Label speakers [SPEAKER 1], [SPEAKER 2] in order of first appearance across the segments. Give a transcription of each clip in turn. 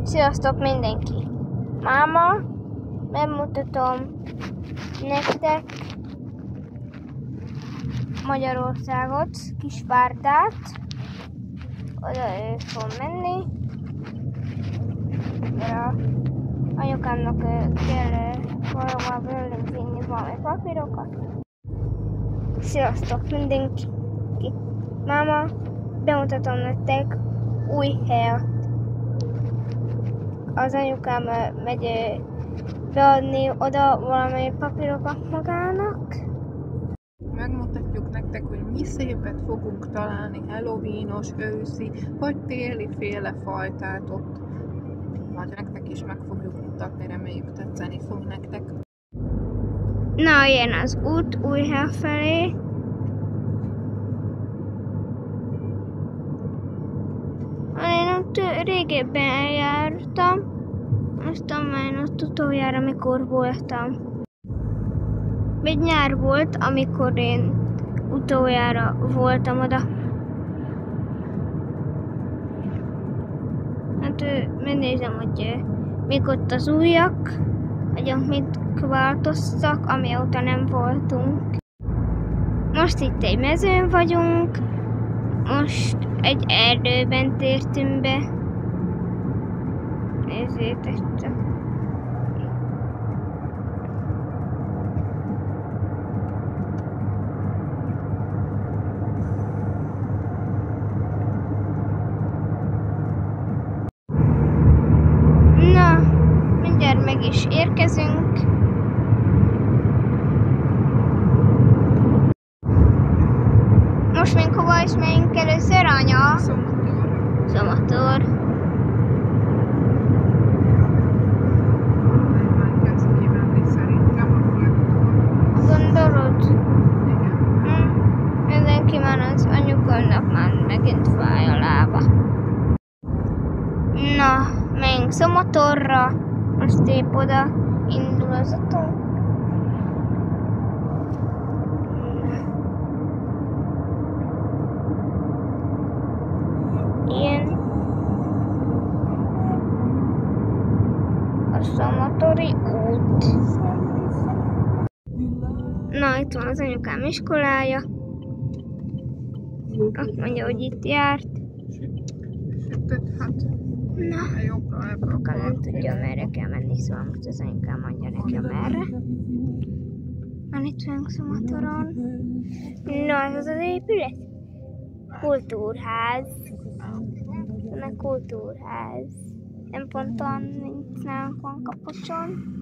[SPEAKER 1] Sziasztok mindenki! Máma, bemutatom nektek Magyarországot, Kisvárdát. Oda ő fog menni. De anyukámnak kell valahol bőlünk vinni valami papírokat. Sziasztok mindenki! Máma, bemutatom nektek új helyet. Az anyukám megy beadni oda valami papírokat magának.
[SPEAKER 2] Megmutatjuk nektek, hogy mi szépet fogunk találni halloweenos, őszi vagy téli féle fajtát ott. Majd nektek is meg fogjuk mutatni, reméljük tetszeni fog nektek.
[SPEAKER 1] Na, ilyen az út Újhely felé. Én ott régebben eljártam, aztán már ott utoljára, mikor voltam. Még nyár volt, amikor én utoljára voltam oda. Hát megnézem, hogy még ott az újak, hogy ott mit változtak, amióta nem voltunk. Most itt egy mezőn vagyunk, most egy erdőben tértünk be. Nézzétek csak. Na, mindjárt meg is érkezünk. Most még hova is megyünk először, anya? Szomator. Gondolod? Igen. Mindenki már az anyukának már megint fáj a lába. Na, menjünk Szomatorra. Most épp oda indul az autó. Ilyen a Szomatori út. Na, itt van az anyukám iskolája. Azt mondja, hogy itt járt. Na, anyukám nem tudja, merre kell menni, szóval most az anyukám mondja nekem merre. Van itt vagyunk Szomatoron. Na, ez az épület? Kultúrház. A kultúrház. Nem pont olyan, mint nálunk van Kapocson.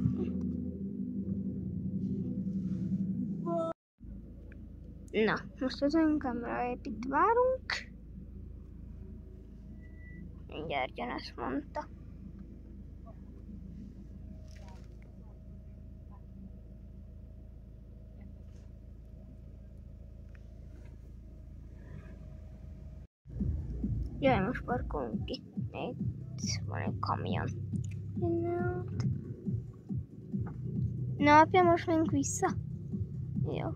[SPEAKER 1] Na, most az anyukámra épp itt várunk. Mindjárt jön, ezt mondta. Jaj, most parkolunk ki. Itt van egy kamion. Na, apja, most menjünk vissza? Jó.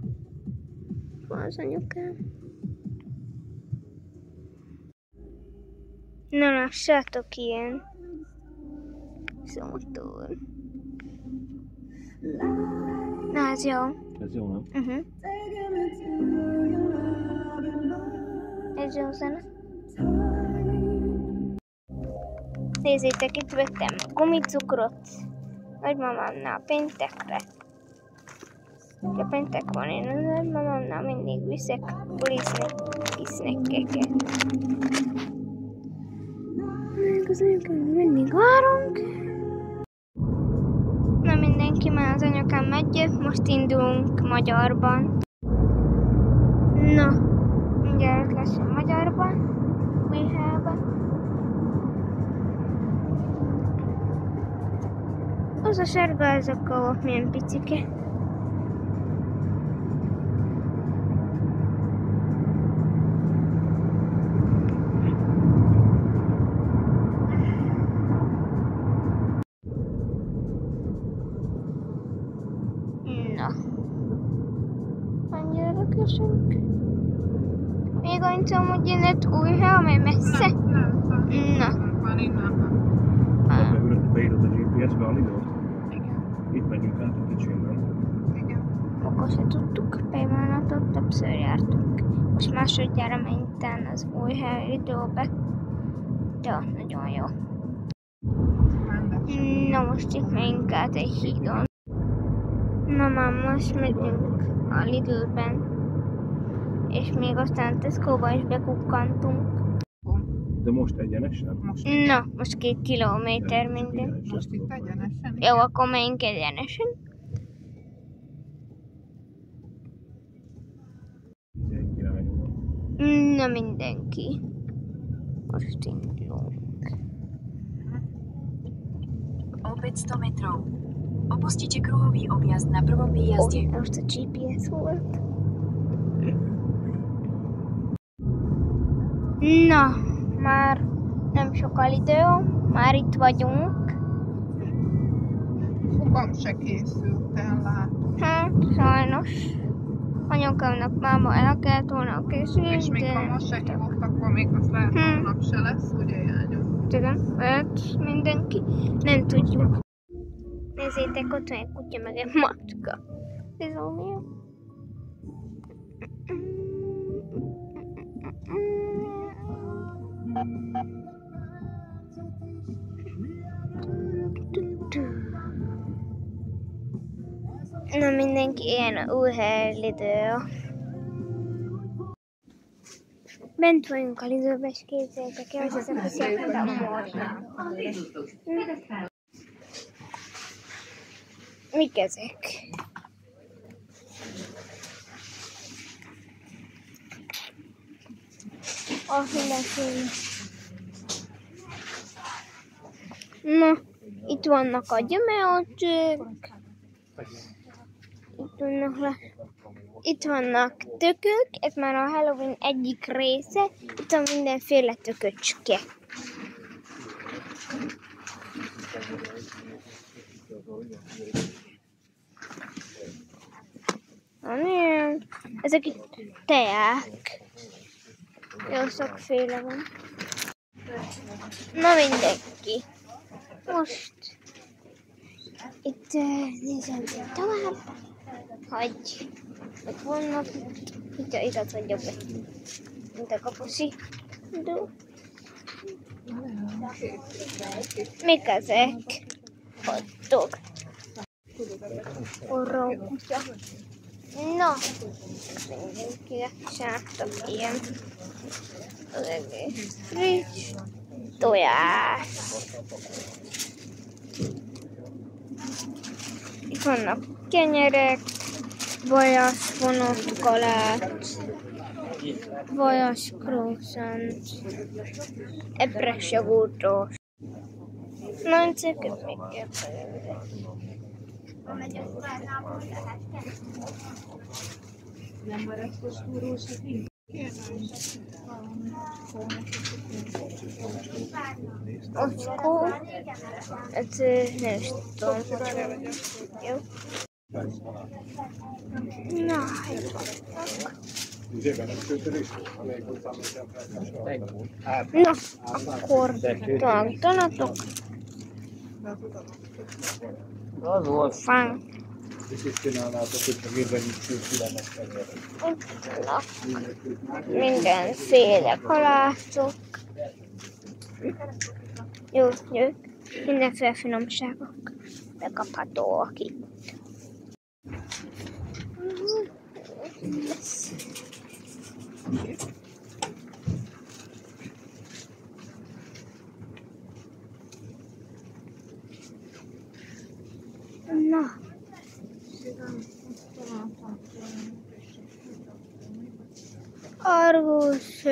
[SPEAKER 1] Van az anyukám. Na, lássátok, ilyen Szomator. Na, ez jó.
[SPEAKER 3] Ez jó, nem?
[SPEAKER 1] Ez jó zene. Nézzétek, itt vettem gumicukrot nagymamámnál péntekre. Ha péntek van, én a nagymamámnál mindig viszek bulizni kisnekkeket. Még az anyukám mindig várunk. Na, mindenki már az anyukám megy, most indulunk Magyarban. Na, mindjárt lesz a Magyarban, Újhelyben. Az a sárga ezekkal volt milyen picike. Na. Annyira köszönjük. Még annyit hogy innen Újhely, amely messze? Na.
[SPEAKER 2] Van innen.
[SPEAKER 3] Hálidót?
[SPEAKER 2] Igen.
[SPEAKER 3] Itt megyünk át a kicsinden.
[SPEAKER 2] Igen.
[SPEAKER 1] Akkor se tudtuk, Pémánatot többször jártunk. Most másodjára mentén az új helyidőbe. De ott nagyon jó.
[SPEAKER 2] Rendes.
[SPEAKER 1] Na most itt megyünk át egy hídon. Na már most megyünk a Lidl-ben. És még aztán Tesco-ba is bekukkantunk.
[SPEAKER 3] De most egyenesen?
[SPEAKER 2] Most,
[SPEAKER 1] Na, most 2 kilométer minden.
[SPEAKER 2] most itt egyenesen.
[SPEAKER 1] Jó, akkor menjünk egyenesen.
[SPEAKER 3] 11-re megyünk.
[SPEAKER 1] Na mindenki. Most indulunk.
[SPEAKER 4] Opět 100 metrů. Opustíte kruhový objazd na prvom výjazdě.
[SPEAKER 1] Most a GPS volt. Na, már nem sokkal idő, már itt vagyunk.
[SPEAKER 2] Fogam se készült el, látom.
[SPEAKER 1] Hát, sajnos. Anyukámnak máma el kellett volna készülni,
[SPEAKER 2] És még ha most se hívott, akkor még azt lehet, holnap se lesz, ugye Jányom?
[SPEAKER 1] tudom, lehet mindenki. Nem tudjuk. Nézzétek, ott van egy kutya, meg egy macska. Ez olyan. Na mindenki ilyen új Lidl. Bent vagyunk a Lidlbe, és képzeljétek el, hogy ezek a szép a morzsák. Mik ezek? Mindenféle. Na, itt vannak a gyümölcsök. Itt vannak tökök, ez már a Halloween egyik része. Itt van mindenféle tököcske. Ezek itt teák. Jó sokféle van. Na mindenki. Most itt nézem tovább, hogy ott vannak, itt igaz vagyok be, mint a kapusi. Mik ezek? Hotdog. Forró kutya. Na, mindenkinek csináltak ilyen. Az egész friss. Tojás. Itt vannak kenyerek, vajas vonott kalács, vajas croissant, epres jogurtos. Nem ceked még értelem. Ocskó, ez nem is tudom, jó? Na, na, akkor tartanatok.
[SPEAKER 3] Az volt.
[SPEAKER 1] Fán.
[SPEAKER 3] És itt csinálnátok, hogy megérve nyitszünk
[SPEAKER 1] Mindenféle kalászok. Jó, mindenféle finomságok bekaphatóak itt. Na. Argós,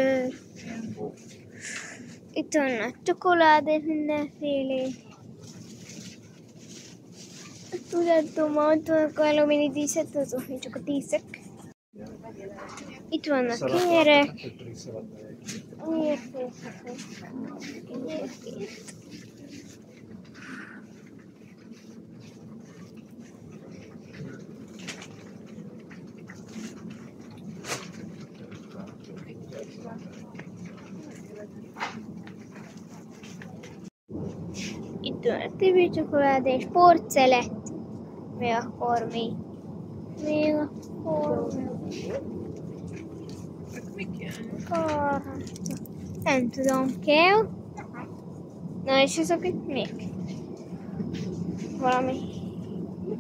[SPEAKER 1] itt vannak csokoládé mindenféle. Tudom, ott vannak a Halloween díszek, azok még csak a díszek. Itt vannak kenyerek. Miért félszakok? Itt Itt van a Tibi csokoládé és porcelet. Mi akkor mi? Még akkor
[SPEAKER 2] Mi kell?
[SPEAKER 1] karata. Nem tudom, kell. Na és ezek itt még? Valami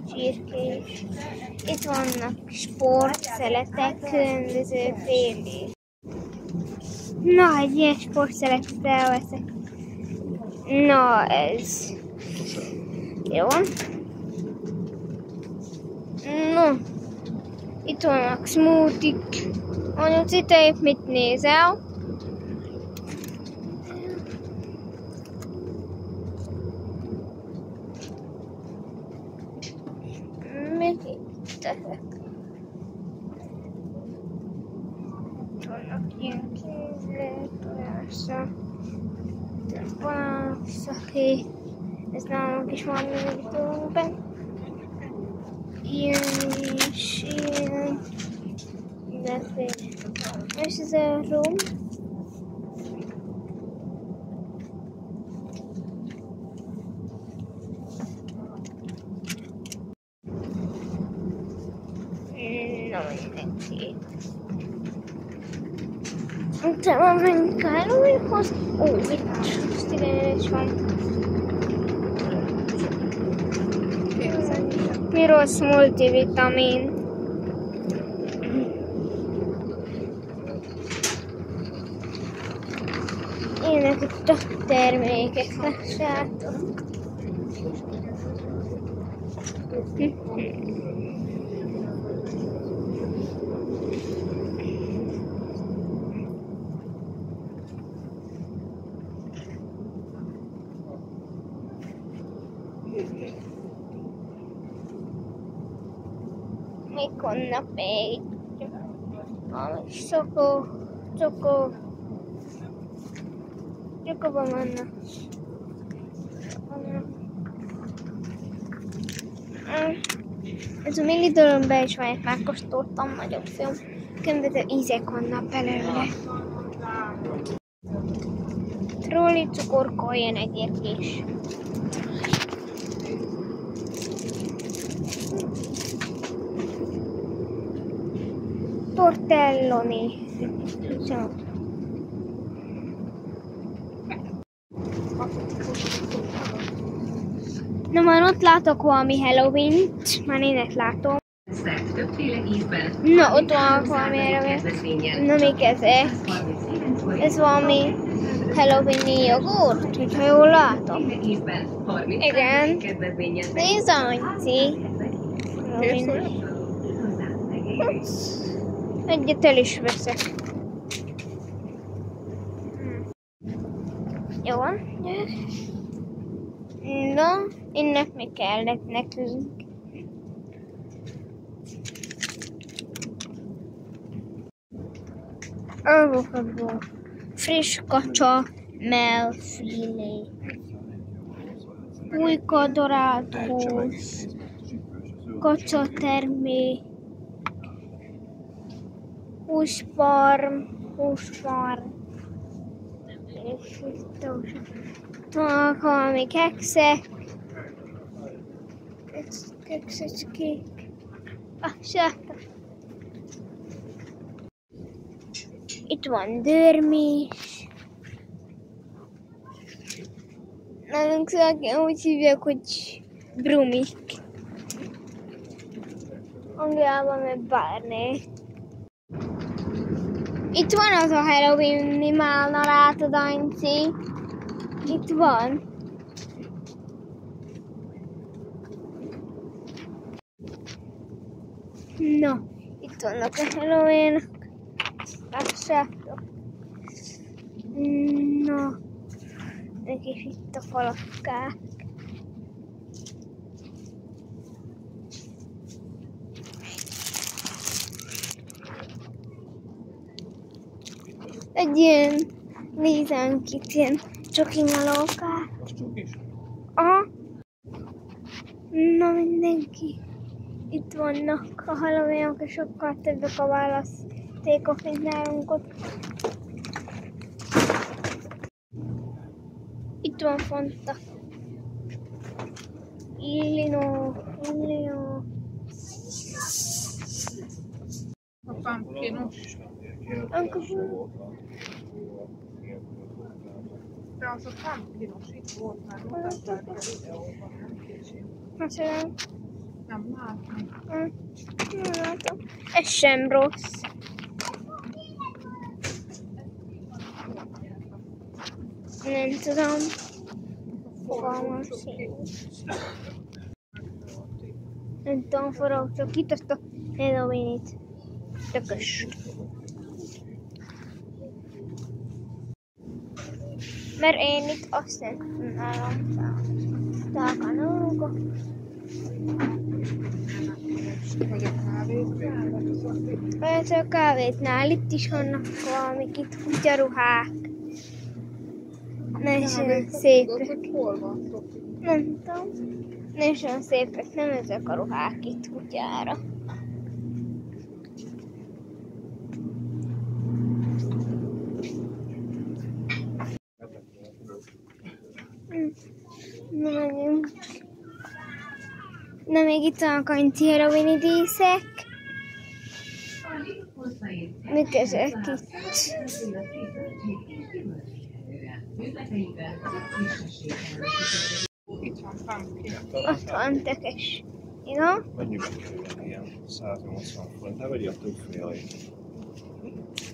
[SPEAKER 1] csirkés. Itt vannak sportszeletek, különböző félés. Na, egy ilyen sportszeletet elveszek. Na, ez... Jó. No. Itt vannak smoothie-k. Anyu, itt épp mit nézel? Még itt ezek. Itt vannak ilyen kézlek, olyasra. Itt van szaki. Ez nálunk is van még dolgokban. Ilyen és ilyen. Mindenféle. És ez a rum. Na mindenki. Utána menjünk a Halloweenhoz. Ó, itt sztigenen is van. Piros multivitamin. Ilyenek itt a termékek, lássátok. Még vannak még valami csokóban vannak. Ez a mini dölömben is van, megkóstoltam, nagyon finom. Különböző ízek vannak belőle. Trolli cukorka, ilyen egyébként is. Tortelloni. Na már ott látok valami Halloween-t, már én ezt látom. Na ott van valami Halloween. Na mik ezek? Ez valami Halloween-i jogurt, hogyha jól látom. Igen. Nézd, Anci. Egyet el is veszek. Jó van. Na, ennek mi kellett nekünk? Avokadó, friss kacsa, mellfilé, pulyka dorádhús, kacsa termék, húsfarm, és itt vannak valami kekszek, kekszecskék, itt van dörmés, nálunk úgy hívják, hogy brumik, Angliában meg Barney. Itt van az a Halloween-i málna, látod, Anci? Itt van. Na, itt vannak a Halloween-ok. Lássátok. Na, és itt a falakkák. Egy ilyen nézánk itt ilyen csokinyalókát. Aha. Na mindenki. Itt vannak a Halloweenok, és sokkal többek a választékok, mint nálunk ott. Itt van Fanta. Illino.
[SPEAKER 2] A pumpkinos. De az a pumpkinos itt volt már, mutattál a videóban, nem kicsit.
[SPEAKER 1] مثلا
[SPEAKER 2] Nem látom.
[SPEAKER 1] nem látom. Ez sem rossz. Nem tudom. Fogalmam sincs. Nem tudom, forog csak itt azt a Halloween-it. Tökös. Mert én itt azt nem nálam találom.
[SPEAKER 2] Vagy a kávétnál, vagy az ott.
[SPEAKER 1] Vagy a kávétnál itt is vannak valamik itt kutyaruhák. Nagyon szépek.
[SPEAKER 2] Hogy hol vantok?
[SPEAKER 1] Nem tudom. Nagyon szépek, nem ezek a ruhák itt kutyára. Na menjünk. Na még itt vannak a Halloween-i díszek. Mik ezek itt?
[SPEAKER 2] Itt van pumpkin.
[SPEAKER 1] Ott van tökös. Igen?
[SPEAKER 3] Mennyibe kerül ilyen 180 forint? Hát vegyél többféle.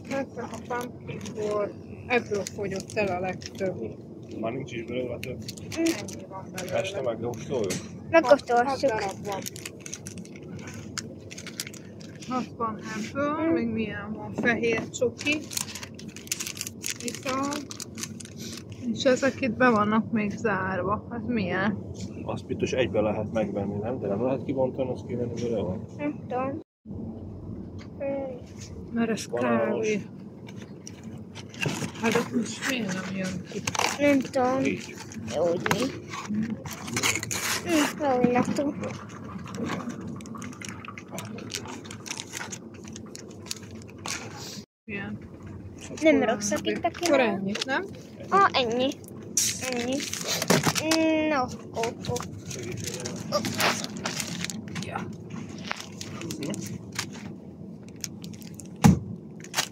[SPEAKER 2] Hát a pumpkinból ebből fogyott el a legtöbb.
[SPEAKER 3] Már nincs is belőle több.
[SPEAKER 2] Ennyi van belőle.
[SPEAKER 3] Este megjósoljuk?
[SPEAKER 1] Megkóstoljuk.
[SPEAKER 2] 6 darab van. 6 van ebből, még milyen van? Fehér csoki. Ital. És ezek itt be vannak még zárva. Ez milyen?
[SPEAKER 3] Azt biztos egybe lehet megvenni, nem? De nem lehet kibontani, azt kéne, hogy bele van.
[SPEAKER 1] Nem tudom.
[SPEAKER 2] Mert ez kávé. Hát ez most miért nem jön ki?
[SPEAKER 1] Nem tudom.
[SPEAKER 3] Így.
[SPEAKER 1] Jó, így. Valahogy látom.
[SPEAKER 2] Milyen?
[SPEAKER 1] Nem rosszak itt a
[SPEAKER 2] Akkor
[SPEAKER 1] kínál.
[SPEAKER 2] ennyit, nem?
[SPEAKER 1] Ennyi. Ennyi. No, ó.
[SPEAKER 2] Ja.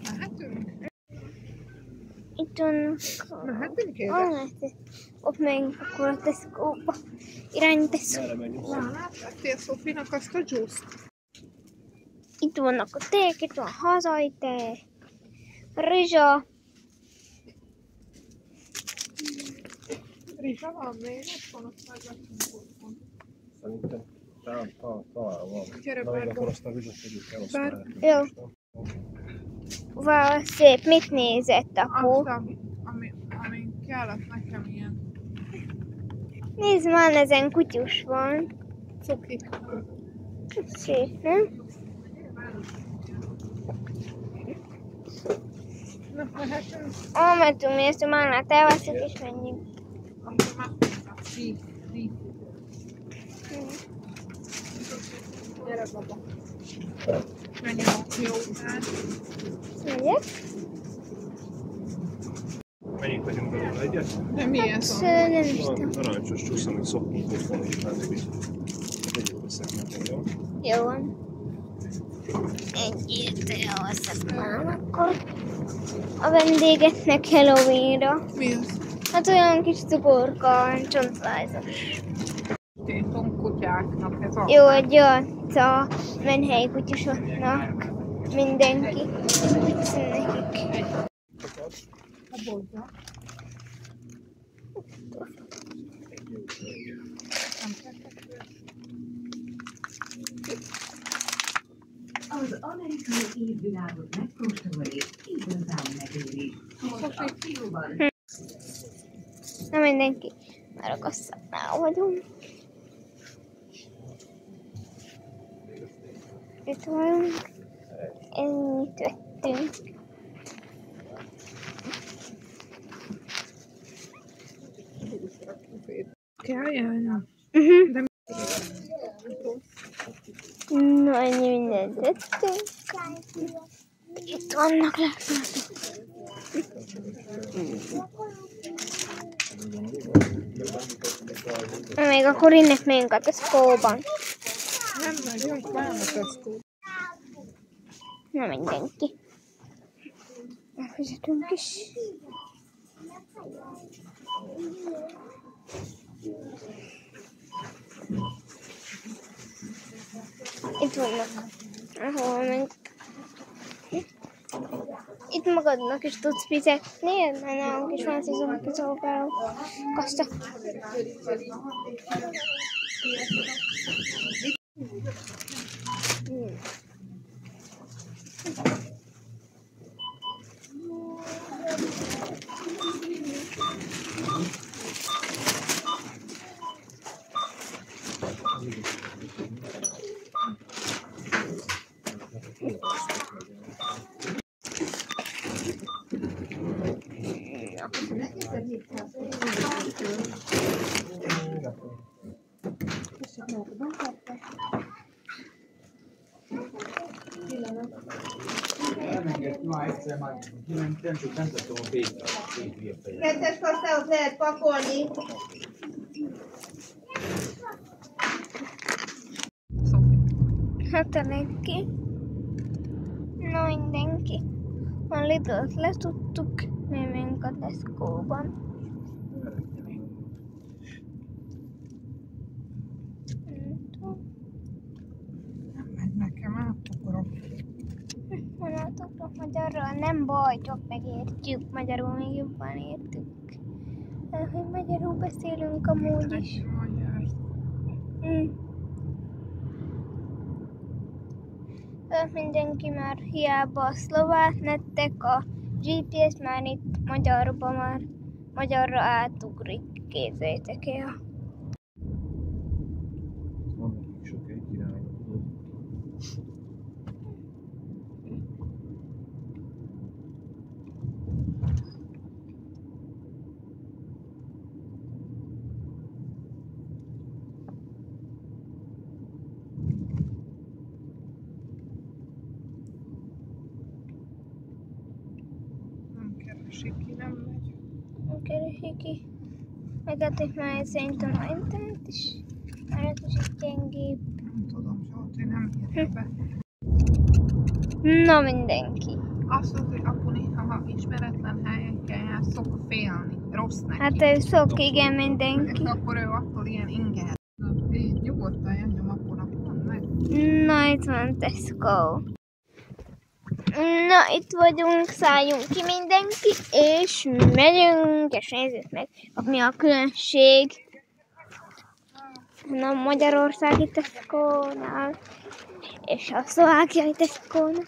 [SPEAKER 2] Mehetünk?
[SPEAKER 1] Itt vannak.
[SPEAKER 2] Mehetünk ide?
[SPEAKER 1] Ott meg akkor a Tesco-ba. Irány Tesco.
[SPEAKER 3] Merre megyünk?
[SPEAKER 2] Láttál Szofinak azt a juice-t?
[SPEAKER 1] Itt vannak a ték, itt van hazai té. Rizsa.
[SPEAKER 2] Rizsa van még? Ott van, ott megvettünk otthon.
[SPEAKER 3] Szerintem talán van.
[SPEAKER 2] Gyere,
[SPEAKER 3] Na, még
[SPEAKER 2] Bárba.
[SPEAKER 3] akkor azt a vizet tegyük el, azt
[SPEAKER 2] Bár-
[SPEAKER 3] mehetünk.
[SPEAKER 1] Jó. Wow, szép. Mit nézett, apu?
[SPEAKER 2] Azt, ami kellett nekem ilyen
[SPEAKER 1] Nézd, már ezen kutyus van.
[SPEAKER 2] cuki.
[SPEAKER 1] Szép, nem?
[SPEAKER 2] Na, mehetünk?
[SPEAKER 1] Mentünk, mi ezt a málnát elveszünk és menjünk.
[SPEAKER 2] Akkor már szív. Gyere, baba. Menjünk a jó után.
[SPEAKER 1] Megyek?
[SPEAKER 3] Menjünk, vegyünk belőle egyet.
[SPEAKER 2] De mi ez
[SPEAKER 1] Hát,
[SPEAKER 2] van?
[SPEAKER 1] nem is
[SPEAKER 3] Van
[SPEAKER 1] tudom.
[SPEAKER 3] narancsos csúsz, amit szoktunk otthon is venni. Tegyük össze nekem, jó?
[SPEAKER 1] Jó van. Ennyit elveszek már akkor. A vendégeknek Halloweenra.
[SPEAKER 2] Mi az?
[SPEAKER 1] Hát olyan kis cukorka, csontvájzos.
[SPEAKER 2] Téton kutyáknak ez a...
[SPEAKER 1] Jó, egy a menhelyi kutyusoknak. Mindenki. Nekik.
[SPEAKER 2] A boltja.
[SPEAKER 5] Az amerikai évvilágot megkóstolni igazán megéri. Most akcióban
[SPEAKER 1] Na mindenki. Már a kasszánál vagyunk. Itt vagyunk. Ennyit vettünk.
[SPEAKER 2] Kell járni?
[SPEAKER 1] Uh-huh. Na, ennyi mindent vettünk. Itt vannak láthatók. Még akkor innek megyünk a Tesco-ban.
[SPEAKER 2] Nem megyünk már a Tesco.
[SPEAKER 1] Na mindenki. Megfizetünk is. Itt vannak. Ahol menjünk. Itt magadnak is tudsz fizetni, mert nálunk is van szezon kiszolgáló kassa.
[SPEAKER 3] Ma egyszer már nem tettem a végre.
[SPEAKER 6] Kettes kasszához lehet pakolni.
[SPEAKER 1] Hát elég ki. Na mindenki. A Lidl-t letudtuk, mi megyünk a Tesco-ban.
[SPEAKER 2] Nem megy nekem, átugrok.
[SPEAKER 1] Mondhatok magyarról, nem baj, csak megértjük. Magyarul még jobban értük. Hogy magyarul beszélünk amúgy is. Mindenki már hiába a szlovák nettek, a GPS már itt magyarra átugrik, képzeljétek el.
[SPEAKER 3] Van nekik sok egy irány.
[SPEAKER 2] Nem megy.
[SPEAKER 1] Nem keresi ki. Megadjuk már szerintem a internet is. Mert is egy gyengébb.
[SPEAKER 2] Nem tudom, Zsolti nem írja be.
[SPEAKER 1] Na mindenki.
[SPEAKER 2] Azt mondta, hogy apu néha, ha ismeretlen helyeken jár, szok félni. Rossz neki.
[SPEAKER 1] Hát ő szok, igen, mindenki.
[SPEAKER 2] Akkor ő attól ilyen inger. Így nyugodtan jönjön apunak, mondd meg.
[SPEAKER 1] Na, itt van Tesco. Na, itt vagyunk, szálljunk ki mindenki, és megyünk, és nézzük meg, mi a különbség. Na, magyarországi Tesco-nál, és a szlovákiai Tesco-nál.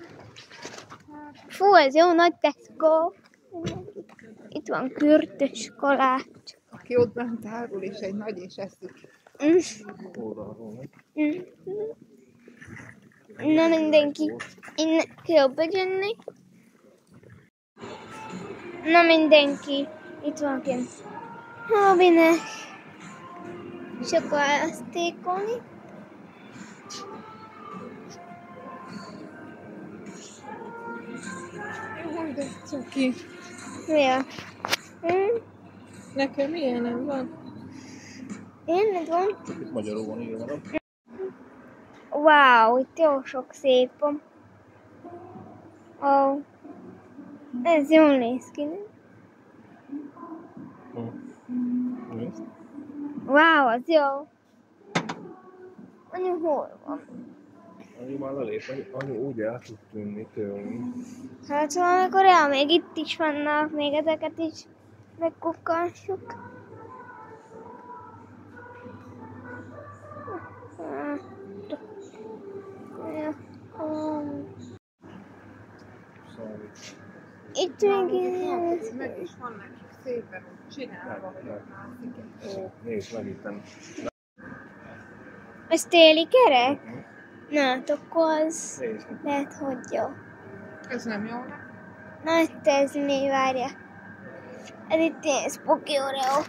[SPEAKER 1] Fú, ez jó nagy Tesco. Itt van kürtös kalács.
[SPEAKER 2] Aki ott bent árul, és egy nagy, és eszük.
[SPEAKER 1] Na mindenki, innen kell bejönni. Na mindenki, itt van kint Robinek. Sok választékon itt.
[SPEAKER 2] De cuki.
[SPEAKER 1] Mi a?
[SPEAKER 2] Nekem ilyenem van.
[SPEAKER 1] Ilyen van?
[SPEAKER 3] Itt magyarul van írva.
[SPEAKER 1] Wow, itt jó sok szép van. Ó, ez jól néz ki, nem? Wow, az jó. Anyu, hol van?
[SPEAKER 3] Anyu már lelép, anyu úgy el tud tűnni tőlünk.
[SPEAKER 1] Hát valamikor el, még itt is vannak, még ezeket is megkukkassuk. Itt még ilyen...
[SPEAKER 2] Meg is van nekik szépen csinálva, hogy ott mászik.
[SPEAKER 3] Nézd meg itten.
[SPEAKER 1] Ez téli kerek? Na, hát akkor az
[SPEAKER 3] Nézd.
[SPEAKER 1] lehet, hogy jó.
[SPEAKER 2] Ez nem jó, ne?
[SPEAKER 1] Na, itt ez mi, várja. Ez itt ilyen Spooky Oreo.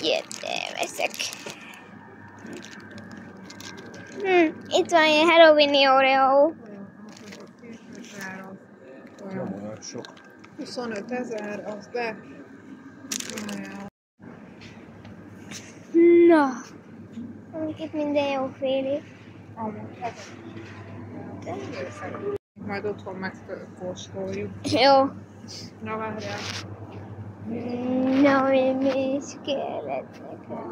[SPEAKER 1] Ilyet veszek. Itt van ilyen Halloween-i Oreo.
[SPEAKER 3] Nem olyan sok.
[SPEAKER 2] 25 000, az de...
[SPEAKER 1] Na Na, itt minden jó félig.
[SPEAKER 2] Majd otthon megkóstoljuk.
[SPEAKER 1] Jó.
[SPEAKER 2] Na várjál.
[SPEAKER 1] Na, mi is kellett nekem.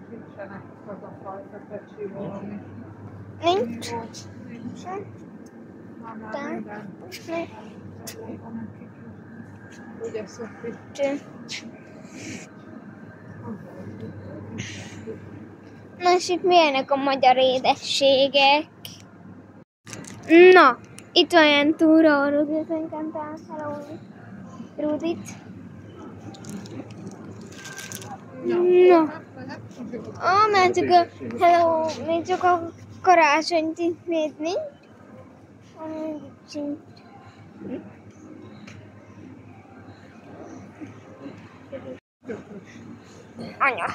[SPEAKER 2] Nincsenek az a fajta pecsi valami.
[SPEAKER 1] Nincs.
[SPEAKER 2] Ugye, Szofi?
[SPEAKER 1] Na, és itt milyenek a magyar édességek? Na, itt van ilyen túra, Rudit, nekem talán Rudit. Na, már csak a hello, még csak a karácsonyt itt nézni. Anya.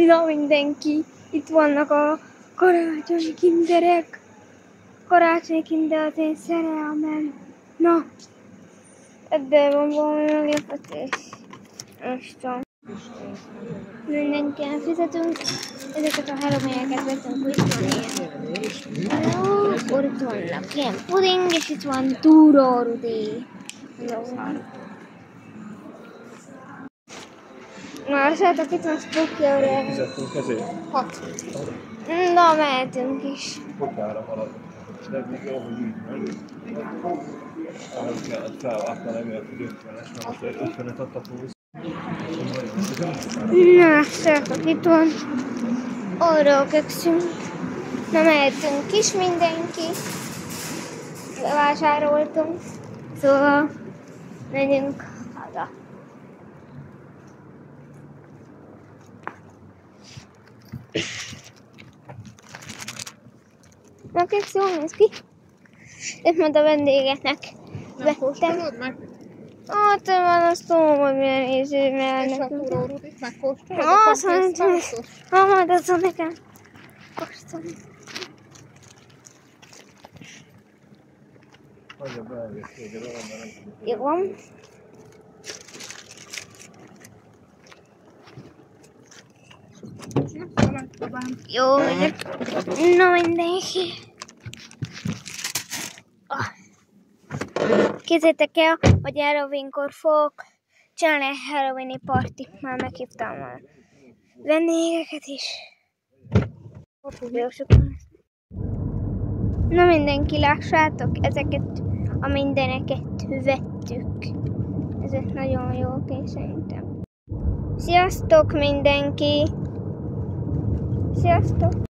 [SPEAKER 1] Na mindenki, itt vannak a karácsonyi kinderek. Karácsonyi kinder az én szerelmem. Na, ebben van valami meglepetés. Most mindenki elfizetünk. Ezeket a hallományákat vettünk vissza. Hello, ott vannak ilyen puding, és itt van túró Rudi. Na, lássátok, itt van Spooky Aurel.
[SPEAKER 3] Fizettünk ezért?
[SPEAKER 2] 6.
[SPEAKER 1] Na, mehetünk is.
[SPEAKER 3] Bokára halad. De még jó, hogy így megy. Nem kellett felváltani, miatt, hogy 50-es, mert most egy 50-et adta plusz.
[SPEAKER 1] Na, lássátok, itt van Oreo-kekszünk. Na, mehetünk is mindenki. Bevásároltunk. Szóval megyünk haza. Na, keks jól néz ki. Ezt majd a vendégeknek
[SPEAKER 2] Nem
[SPEAKER 1] vettem.
[SPEAKER 2] kóstolod meg?
[SPEAKER 1] Hát van, azt tudom, hogy milyen ízű, mert
[SPEAKER 2] És a
[SPEAKER 1] nekünk.
[SPEAKER 2] túró Rudit megkóstolod?
[SPEAKER 1] Azt mondtam, majd azt mondom nekem. Kóstolni.
[SPEAKER 3] Hagyja be elvész téged, mert nem tudjuk.
[SPEAKER 1] Jó van. Jó vagyok. Na mindenki. Képzeljétek el, hogy Halloweenkor fogok csinálni egy Halloweeni partit. Már meghívtam a vendégeket is. Jó sokan. Na mindenki, lássátok, ezeket a mindeneket vettük. Ezek nagyon jók, én szerintem. Sziasztok mindenki! Sziasztok!